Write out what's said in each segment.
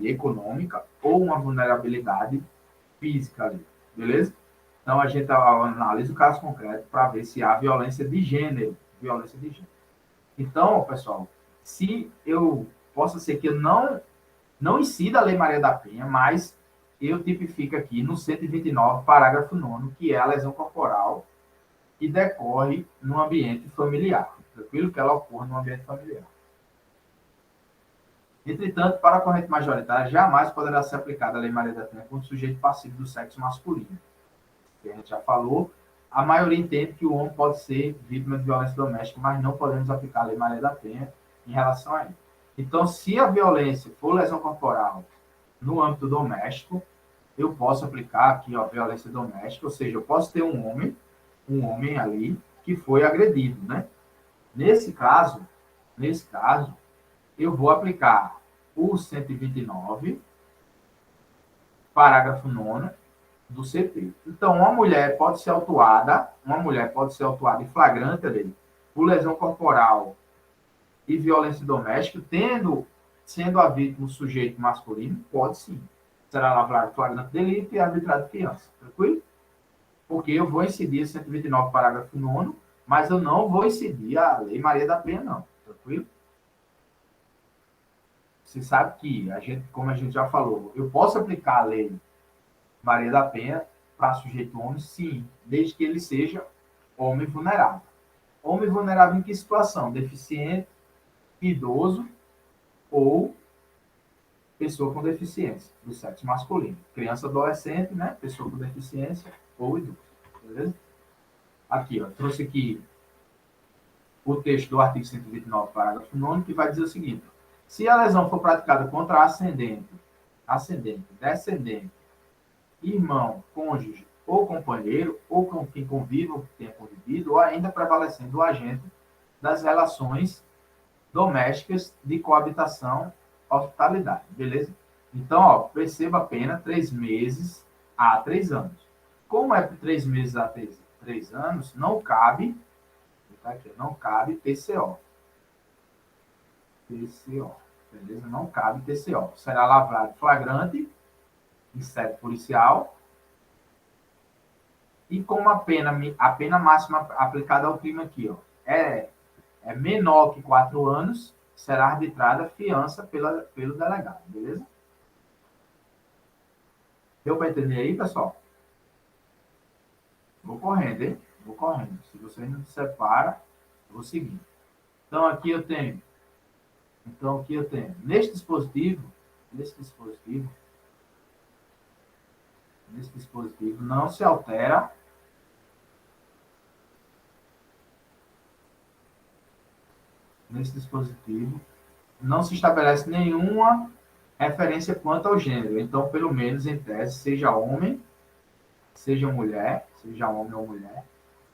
econômica ou uma vulnerabilidade física ali, beleza? Então, a gente analisa o caso concreto para ver se há violência de gênero. Violência de gênero. Então, pessoal, se eu possa ser que eu não incida a Lei Maria da Penha, mas eu tipifico aqui no 129, parágrafo 9º, que é a lesão corporal que decorre no ambiente familiar. Tranquilo? Que ela ocorra no ambiente familiar. Entretanto, para a corrente majoritária, jamais poderá ser aplicada a Lei Maria da Penha contra o sujeito passivo do sexo masculino. Que a gente já falou, a maioria entende que o homem pode ser vítima de violência doméstica, mas não podemos aplicar a Lei Maria da Penha em relação a ele. Então, se a violência for lesão corporal no âmbito doméstico, eu posso aplicar aqui a violência doméstica, ou seja, eu posso ter um homem ali que foi agredido, né? Nesse caso, eu vou aplicar o 129, parágrafo 9º do CP. Então, uma mulher pode ser autuada em flagrante ali, por lesão corporal e violência doméstica, sendo a vítima o sujeito masculino, pode sim. Será lavrado flagrante delito e arbitrado de fiança. Tranquilo? Porque eu vou incidir 129, parágrafo 9º, mas eu não vou incidir a Lei Maria da Penha, não. Tranquilo? Você sabe que, como a gente já falou, eu posso aplicar a Lei Maria da Penha para sujeito homem, sim, desde que ele seja homem vulnerável. Homem vulnerável em que situação? Deficiente, idoso ou pessoa com deficiência do sexo masculino. Criança, adolescente, né? Pessoa com deficiência ou idoso. Beleza? Aqui, ó, trouxe aqui o texto do artigo 129, parágrafo 9º, que vai dizer o seguinte: se a lesão for praticada contra ascendente, descendente, irmão, cônjuge ou companheiro, ou com quem convive ou que tenha convivido, ou ainda prevalecendo o agente das relações domésticas de coabitação, hospitalidade, beleza? Então, ó, perceba a pena 3 meses a 3 anos. Como é de 3 meses a 3 anos, não cabe TCO. Beleza? Não cabe TCO. Será lavrado flagrante em sede policial e com a pena máxima aplicada ao crime aqui, ó, é menor que 4 anos, será arbitrada fiança pelo delegado, beleza? Deu para entender aí, pessoal? Vou correndo, hein? Vou correndo. Se você não se separa, eu vou seguir. Então, aqui eu tenho, neste dispositivo não se altera não se estabelece nenhuma referência quanto ao gênero. Então, pelo menos em tese, seja homem, seja mulher, seja homem ou mulher,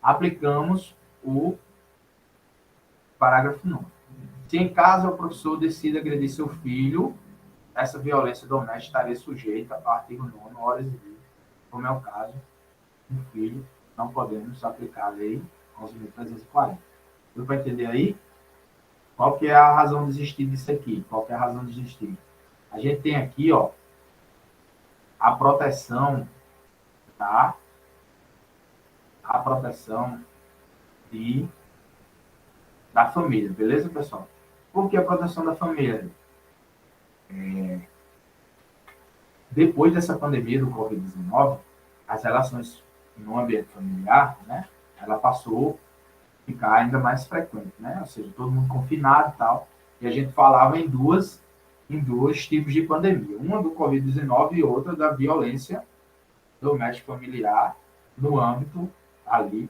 aplicamos o parágrafo 9º. Se em caso o professor decida agredir seu filho, essa violência doméstica estaria sujeita ao artigo 9º, horas e dias, como é o caso do filho, não podemos aplicar a lei 11.340. Deu para entender aí? Qual que é a razão de existir disso aqui? Qual que é a razão de existir? A gente tem aqui, ó, a proteção, tá? A proteção da família, beleza, pessoal? Por que a proteção da família? Depois dessa pandemia do Covid-19, as relações no ambiente familiar, né, ela passou a ficar ainda mais frequente, né? Ou seja, todo mundo confinado e tal. E a gente falava em dois tipos de pandemia. Uma do Covid-19 e outra da violência doméstica familiar no âmbito ali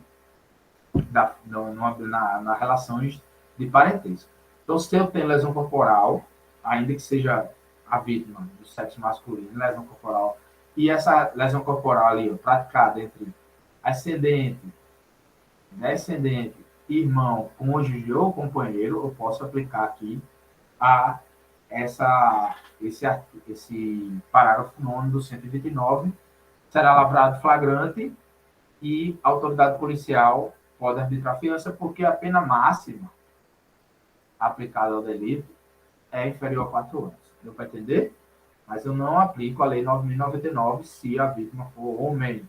na relações de parentesco. Então, se eu tenho lesão corporal, ainda que seja a vítima do sexo masculino, lesão corporal, e essa lesão corporal ali, ó, praticada entre ascendente, descendente, irmão, cônjuge ou companheiro, eu posso aplicar aqui esse parágrafo 9º do 129, será lavrado flagrante e a autoridade policial pode arbitrar fiança, porque a pena máxima aplicada ao delito é inferior a 4 anos. Deu para entender? Mas eu não aplico a Lei 9.099 se a vítima for homem.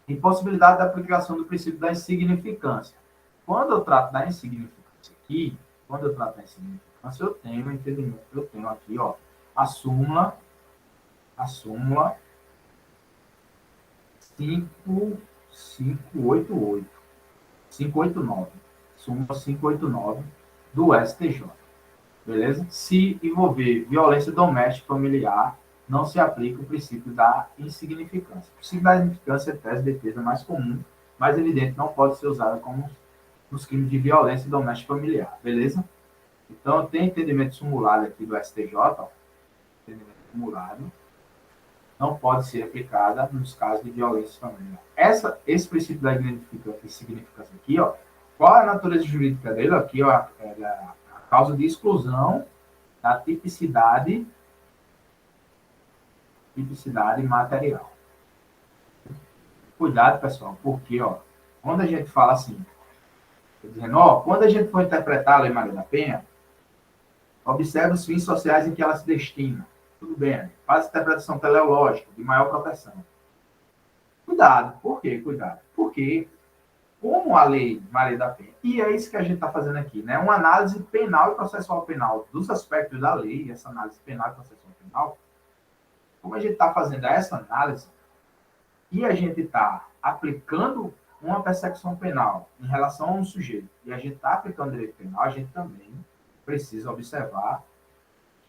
Impossibilidade da aplicação do princípio da insignificância. Quando eu trato da insignificância aqui, eu tenho um entendimento, eu tenho aqui, ó, a súmula 5588, 589, súmula 589 do STJ. Beleza? Se envolver violência doméstica familiar, não se aplica o princípio da insignificância. O princípio da insignificância é a tese de defesa mais comum, mais evidente, não pode ser usada como nos crimes de violência doméstica familiar. Beleza? Então, tem entendimento simulado aqui do STJ, ó, entendimento simulado, não pode ser aplicada nos casos de violência familiar. Esse princípio da insignificância aqui, ó, qual é a natureza jurídica dele? Aqui, ó, é a causa de exclusão da tipicidade material. Cuidado, pessoal, porque, ó, quando a gente fala assim, dizendo, ó, quando a gente for interpretar a Lei Maria da Penha, observe os fins sociais em que ela se destina. Tudo bem, faz interpretação teleológica, de maior proteção. Cuidado, por quê? Cuidado. Porque, como a Lei Maria da Penha, e é isso que a gente está fazendo aqui, né? Uma análise penal e processual penal dos aspectos da lei, essa análise penal e processual penal, como a gente está fazendo essa análise, e a gente está aplicando uma persecução penal em relação a um sujeito, e a gente está aplicando direito penal, a gente também precisa observar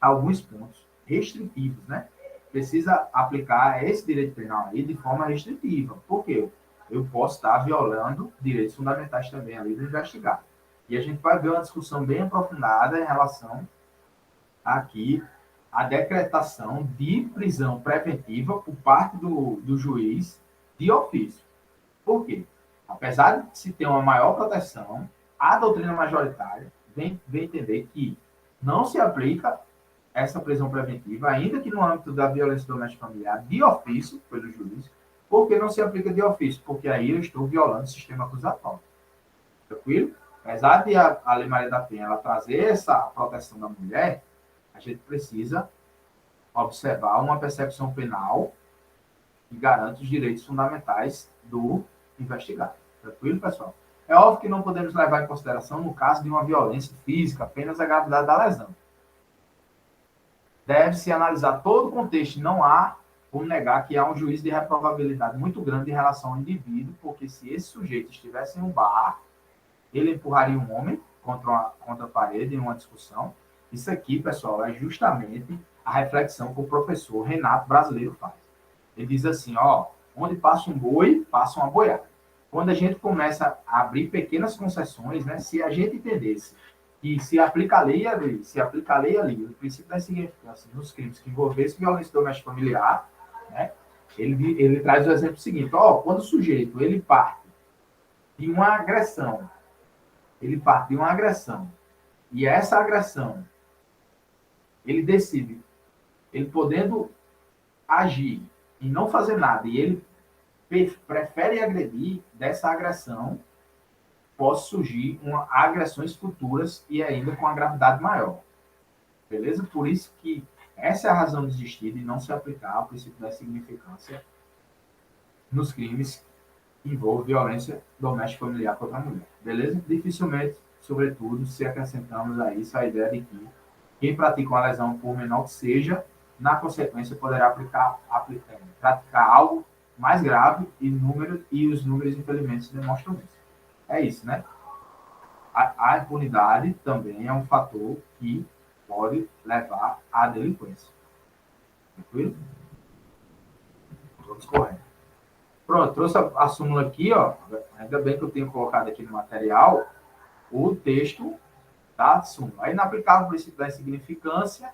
alguns pontos restritivos, né? Precisa aplicar esse direito penal aí de forma restritiva. Por quê? Eu posso estar violando direitos fundamentais também ali do investigado. E a gente vai ver uma discussão bem aprofundada em relação aqui à decretação de prisão preventiva por parte do juiz de ofício. Por quê? Apesar de se ter uma maior proteção, a doutrina majoritária vem entender que não se aplica essa prisão preventiva, ainda que no âmbito da violência doméstica familiar, de ofício, pelo juiz, porque não se aplica de ofício, porque aí eu estou violando o sistema acusatório. Tranquilo? Apesar de a Lei Maria da Penha ela trazer essa proteção da mulher, a gente precisa observar uma percepção penal que garante os direitos fundamentais do investigado. Tranquilo, pessoal? É óbvio que não podemos levar em consideração, no caso de uma violência física, apenas a gravidade da lesão. Deve-se analisar todo o contexto, e não há como negar que há um juízo de reprovabilidade muito grande em relação ao indivíduo, porque se esse sujeito estivesse em um bar, ele empurraria um homem contra a parede em uma discussão. Isso aqui, pessoal, é justamente a reflexão que o professor Renato Brasileiro faz. Ele diz assim, ó, onde passa um boi, passa uma boiada. Quando a gente começa a abrir pequenas concessões, né, se a gente entendesse que se aplica a lei ali, o princípio da insignificância nos crimes que envolvessem violência doméstica familiar, né, ele traz o exemplo seguinte, ó, quando o sujeito ele parte de uma agressão, e essa agressão, ele decide, ele podendo agir e não fazer nada, e ele prefere agredir, dessa agressão pode surgir agressões futuras e ainda com a gravidade maior. Beleza? Por isso que essa é a razão de existir e não se aplicar o princípio da insignificância nos crimes que envolvem violência doméstica familiar contra a mulher. Beleza? Dificilmente, sobretudo, se acrescentamos a isso a ideia de que quem pratica uma lesão, por menor que seja, na consequência poderá praticar algo mais grave e os números, infelizmente, demonstram isso. É isso, né? A impunidade também é um fator que pode levar à delinquência. Tranquilo? Vamos correndo. Pronto, trouxe a súmula aqui, ó. Ainda bem que eu tenho colocado aqui no material o texto da súmula. É inaplicável o princípio da insignificância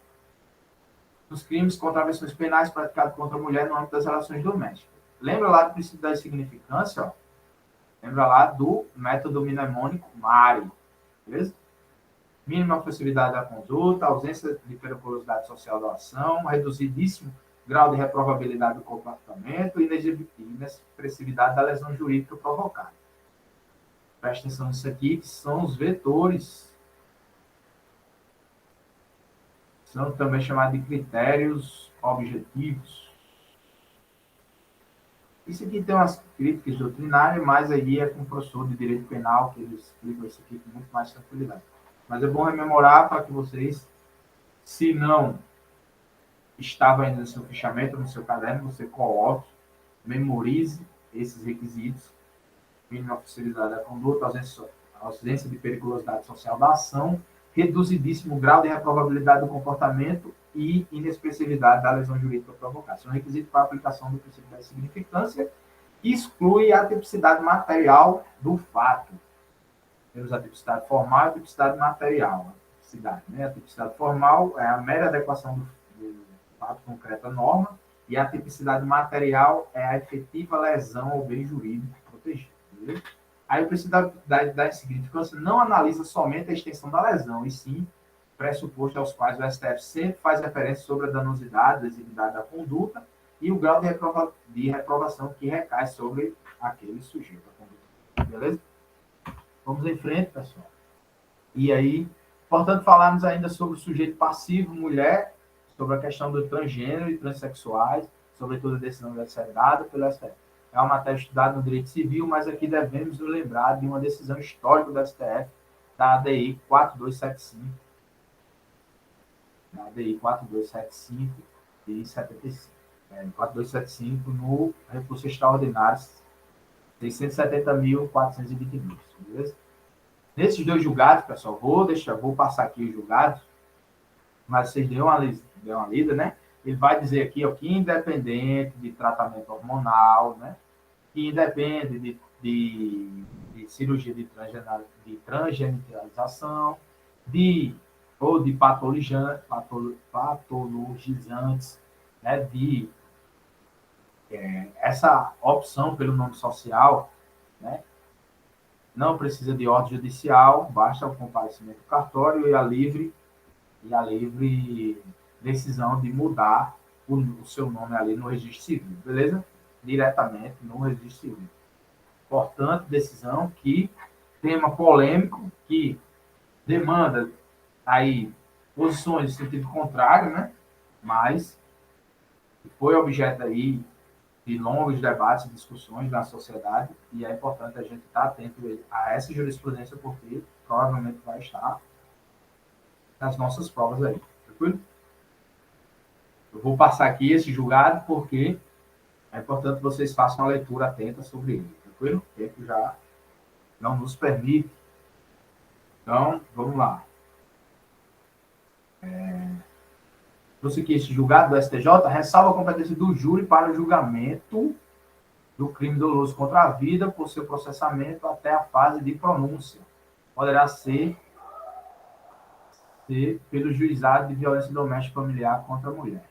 nos crimes contra agressões penais praticados contra a mulher no âmbito das relações domésticas. Lembra lá do princípio da insignificância, ó? Lembra lá do método mnemônico MARE, beleza? Mínima ofensividade da conduta, ausência de periculosidade social da ação, reduzidíssimo grau de reprovabilidade do comportamento e inexpressividade da lesão jurídica provocada. Presta atenção nisso aqui, que são os vetores. São também chamados de critérios objetivos. Isso aqui tem umas críticas doutrinárias, mas aí é com o professor de direito penal que eles explicam isso aqui com muito mais tranquilidade. Mas é bom rememorar para que vocês, se não estava ainda no seu fichamento, no seu caderno, você coloque, memorize esses requisitos: mínima oficialidade da conduta, ausência de periculosidade social da ação, reduzidíssimo grau de reprovabilidade do comportamento e inexpressividade da lesão jurídica provocada. São requisitos para a aplicação do princípio da significância, exclui a tipicidade material do fato. Temos a tipicidade formal e a tipicidade material. A tipicidade formal é a mera adequação do fato concreto à norma, e a tipicidade material é a efetiva lesão ao bem jurídico protegido. Beleza? Aí o princípio da significância não analisa somente a extensão da lesão, e sim pressupostos aos quais o STF sempre faz referência sobre a danosidade, lesividade da conduta e o grau de reprovação que recai sobre aquele sujeito. Beleza? Vamos em frente, pessoal. E aí, portanto, falarmos ainda sobre o sujeito passivo, mulher, sobre a questão do transgênero e transexuais, sobretudo a decisão deve ser dada pelo STF. É uma matéria estudada no direito civil, mas aqui devemos nos lembrar de uma decisão histórica do STF, da ADI 4275, da ADI 4275 de 75. 4275 no recurso extraordinário 670.422, beleza? Nesses dois julgados, pessoal, vou passar aqui os julgados, mas vocês dêem uma lida, né? Ele vai dizer aqui, ó, que independente de tratamento hormonal, né? Que independe de cirurgia de transgenitalização, ou de patologizantes, né? Essa opção pelo nome social, né? Não precisa de ordem judicial, basta o comparecimento do cartório e a livre decisão de mudar o seu nome ali no registro civil, beleza? Diretamente no registro civil. Portanto, decisão que tema polêmico, que demanda aí posições de sentido contrário, né? Mas foi objeto aí de longos debates e discussões na sociedade, e é importante a gente estar atento a essa jurisprudência, porque provavelmente vai estar nas nossas provas aí. Tranquilo? Eu vou passar aqui esse julgado, porque é importante que vocês façam uma leitura atenta sobre ele. Tranquilo? O tempo já não nos permite. Então, vamos lá. Trouxe aqui esse julgado do STJ, ressalva a competência do júri para o julgamento do crime doloso contra a vida por seu processamento até a fase de pronúncia. Poderá ser pelo juizado de violência doméstica familiar contra a mulher.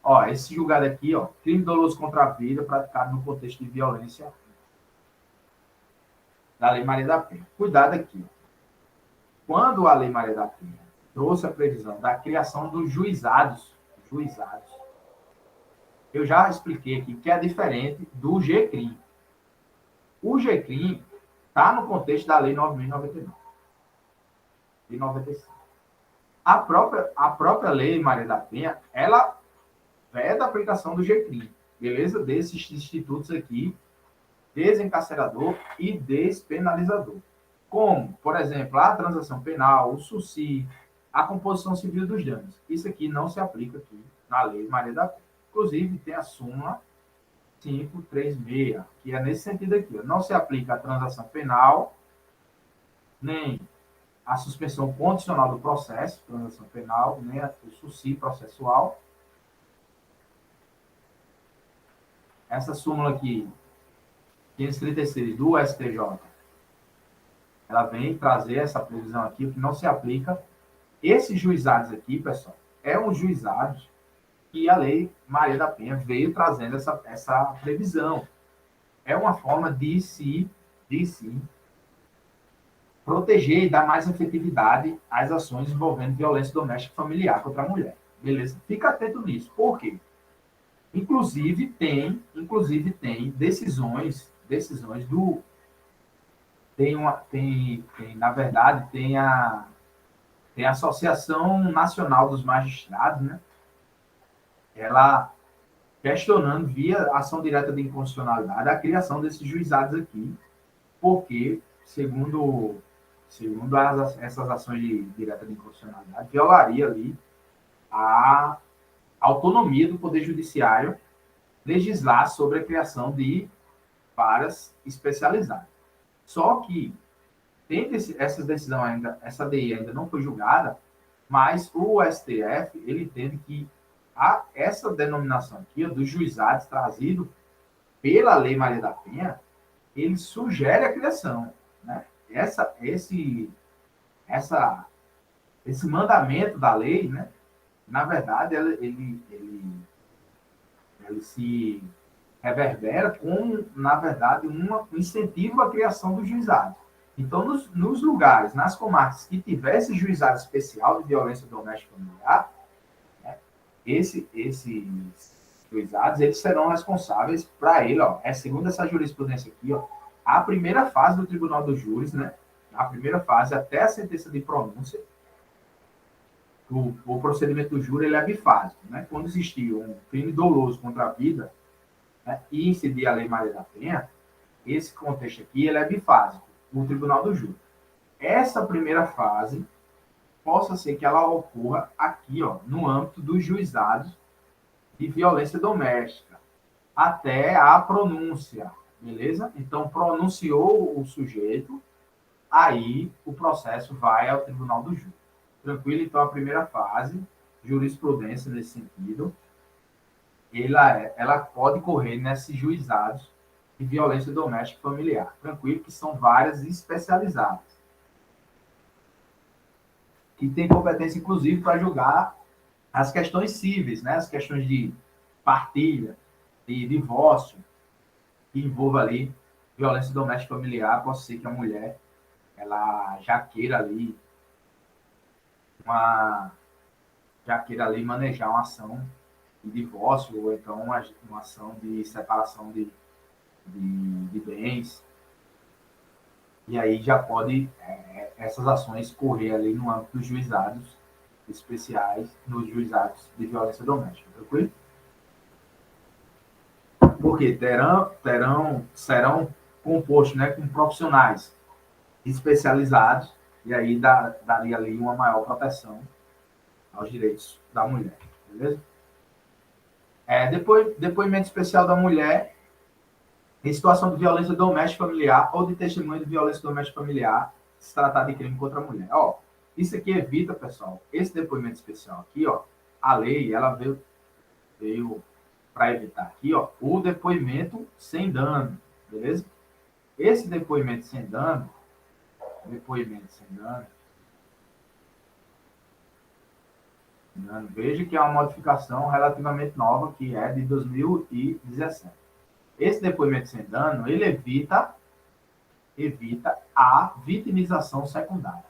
Ó, esse julgado aqui, ó, crime doloso contra a vida praticado no contexto de violência da Lei Maria da Penha. Cuidado aqui. Ó. Quando a Lei Maria da Penha trouxe a previsão da criação dos juizados, eu já expliquei aqui que é diferente do GCRIM. O GCRIM está no contexto da Lei 9.099 de 95. A própria Lei Maria da Penha, ela veda a aplicação do GCRIM, beleza? Desses institutos aqui, desencarcerador e despenalizador. Como, por exemplo, a transação penal, o SUSI, a composição civil dos danos. Isso aqui não se aplica aqui na Lei Maria da Penha. Inclusive, tem a súmula 536, que é nesse sentido aqui. Ó. Não se aplica a transação penal, nem a suspensão condicional do processo, transação penal, nem o SUSI processual. Essa súmula aqui, 536 do STJ, ela vem trazer essa previsão aqui, o que não se aplica. Esses juizados aqui, pessoal, é um juizado que a Lei Maria da Penha veio trazendo essa previsão. É uma forma de se proteger e dar mais efetividade às ações envolvendo violência doméstica familiar contra a mulher. Beleza? Fica atento nisso. Por quê? Inclusive tem decisões na verdade, tem tem a Associação Nacional dos Magistrados, né? Ela questionando via ação direta de inconstitucionalidade a criação desses juizados aqui, porque, segundo essas ações direta de inconstitucionalidade, violaria ali a autonomia do Poder Judiciário legislar sobre a criação de varas especializadas. Só que, essa decisão ainda, essa DI ainda não foi julgada, mas o STF, ele entende que essa denominação aqui, dos juizados trazido pela Lei Maria da Penha, ele sugere a criação, né? Esse mandamento da lei, né? Na verdade, ele se reverbera com, na verdade, um incentivo à criação do juizado. Então, nos lugares, nas comarcas que tivesse juizado especial de violência doméstica e familiar, né, esses juizados, eles serão responsáveis para ele, ó, segundo essa jurisprudência aqui, ó, a primeira fase do Tribunal dos Júris, né, a primeira fase até a sentença de pronúncia, o procedimento do júri ele é bifásico, né? Quando existir um crime doloso contra a vida, né, e incidir a Lei Maria da Penha, esse contexto aqui ele é bifásico, o Tribunal do Júri. Essa primeira fase possa ser que ela ocorra aqui, ó, no âmbito dos juizados de violência doméstica, até a pronúncia, beleza? Então, pronunciou o sujeito, aí o processo vai ao Tribunal do Júri. Tranquilo? Então, a primeira fase, jurisprudência nesse sentido, ela pode correr nesses juizados de violência doméstica e familiar. Tranquilo? Que são várias especializadas. Que tem competência, inclusive, para julgar as questões cíveis, né? As questões de partilha, de divórcio, que envolva ali violência doméstica e familiar. Pode ser que a mulher ela já queira ali manejar uma ação de divórcio ou então uma ação de separação de bens. E aí já pode essas ações correr ali no âmbito dos juizados especiais, nos juizados de violência doméstica, tranquilo? Porque serão compostos, né, com profissionais especializados, e aí daria ali uma maior proteção aos direitos da mulher, beleza? Depoimento especial da mulher em situação de violência doméstica familiar ou de testemunho de violência doméstica familiar, se tratar de crime contra a mulher. Ó, isso aqui evita, pessoal, esse depoimento especial aqui, ó, a lei, ela veio para evitar aqui, ó, o depoimento sem dano, beleza? Esse depoimento sem dano, veja que é uma modificação relativamente nova, que é de 2017. Esse depoimento sem dano, ele evita a vitimização secundária.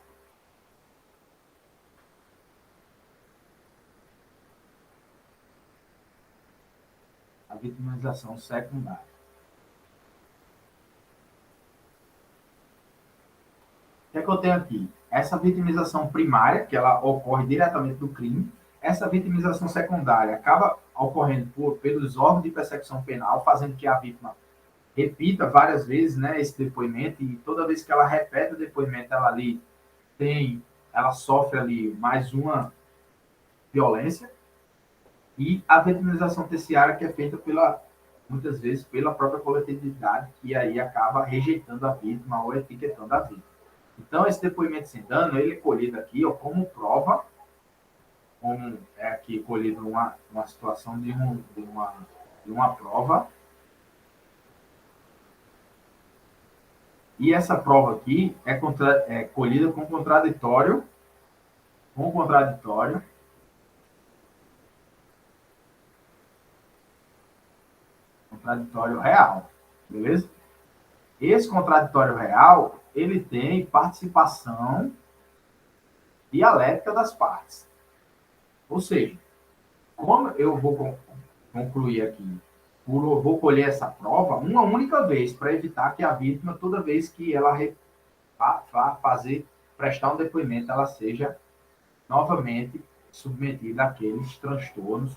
A vitimização secundária. O que é que eu tenho aqui? Essa vitimização primária, que ela ocorre diretamente do crime, essa vitimização secundária acaba ocorrendo pelos órgãos de persecução penal, fazendo que a vítima repita várias vezes, né, esse depoimento, e toda vez que ela repete o depoimento, ela sofre ali mais uma violência, e a vitimização terciária, que é feita muitas vezes pela própria coletividade, que aí acaba rejeitando a vítima ou etiquetando a vítima. Então, esse depoimento sem dano, ele é colhido aqui, ó, como prova, como é aqui colhido uma situação de uma prova. E essa prova aqui é colhida com contraditório real, beleza? Esse contraditório real, ele tem participação dialética das partes. Ou seja, como eu vou concluir aqui, vou colher essa prova uma única vez, para evitar que a vítima, toda vez que ela vá prestar um depoimento, ela seja novamente submetida àqueles transtornos